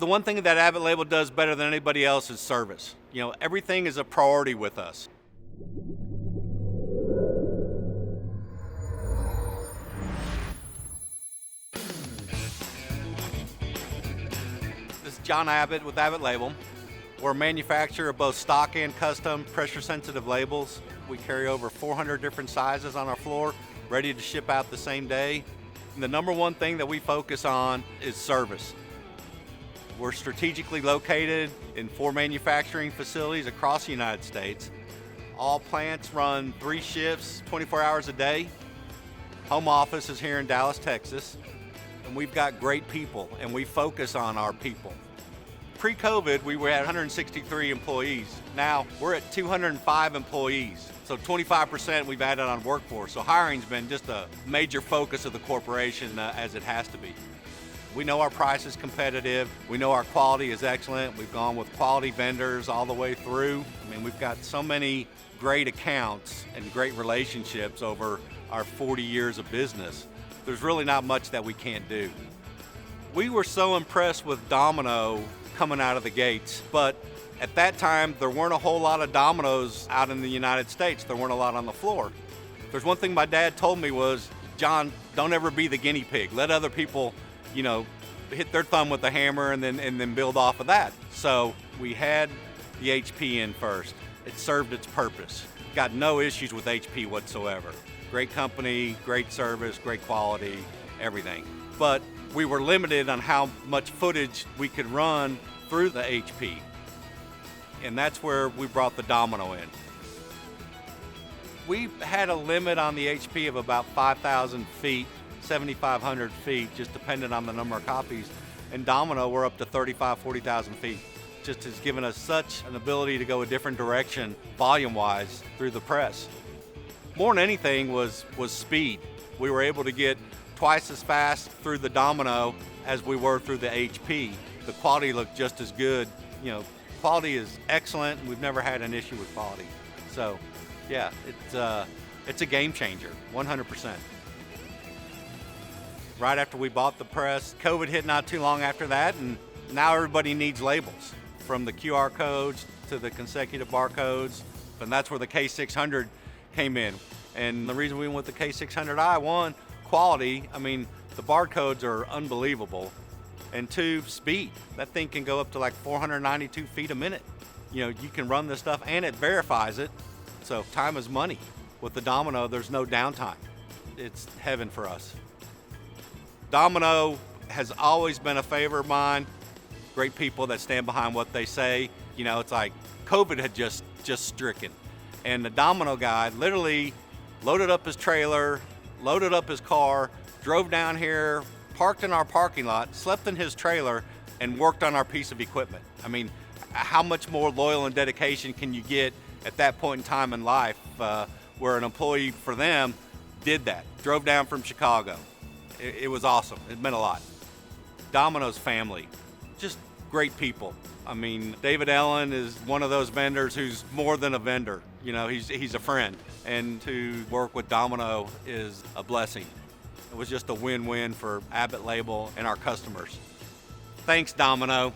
The one thing that Abbott Label does better than anybody else is service. Everything is a priority with us. This is John Abbott with Abbott Label. We're a manufacturer of both stock and custom pressure-sensitive labels. We carry over 400 different sizes on our floor, ready to ship out the same day. And the number one thing that we focus on is service. We're strategically located in 4 manufacturing facilities across the United States. All plants run 3 shifts, 24 hours a day. Home office is here in Dallas, Texas. And we've got great people, and we focus on our people. Pre-COVID, we were at 163 employees. Now, we're at 205 employees. So 25% we've added on workforce. So hiring's been just a major focus of the corporation, as it has to be. We know our price is competitive. We know our quality is excellent. We've gone with quality vendors all the way through. We've got so many great accounts and great relationships over our 40 years of business. There's really not much that we can't do. We were so impressed with Domino coming out of the gates, but at that time, there weren't a whole lot of Dominoes out in the United States. There weren't a lot on the floor. There's one thing my dad told me was, John, don't ever be the guinea pig. Let other people hit their thumb with the hammer and then build off of that. So we had the HP in first. It served its purpose. Got no issues with HP whatsoever. Great company, great service, great quality, everything. But we were limited on how much footage we could run through the HP. And that's where we brought the Domino in. We had a limit on the HP of about 5,000 feet, 7,500 feet, just depending on the number of copies. And Domino, we're up to 35,000, 40,000 feet. Just has given us such an ability to go a different direction, volume-wise, through the press. More than anything was speed. We were able to get twice as fast through the Domino as we were through the HP. The quality looked just as good. Quality is excellent. We've never had an issue with quality. So, yeah, it's a game changer, 100%. Right after we bought the press, COVID hit not too long after that, and now everybody needs labels, from the QR codes to the consecutive barcodes, and that's where the K600 came in. And the reason we went with the K600i, 1, quality. The barcodes are unbelievable. And 2, speed. That thing can go up to like 492 feet a minute. You can run this stuff and it verifies it. So time is money. With the Domino, there's no downtime. It's heaven for us. Domino has always been a favor of mine. Great people that stand behind what they say. It's like COVID had just stricken. And the Domino guy literally loaded up his trailer, loaded up his car, drove down here, parked in our parking lot, slept in his trailer, and worked on our piece of equipment. How much more loyal and dedication can you get at that point in time in life where an employee for them did that, drove down from Chicago. It was awesome. It meant a lot. Domino's family, just great people. David Ellen is one of those vendors who's more than a vendor. He's a friend. And to work with Domino is a blessing. It was just a win-win for Abbott Label and our customers. Thanks, Domino.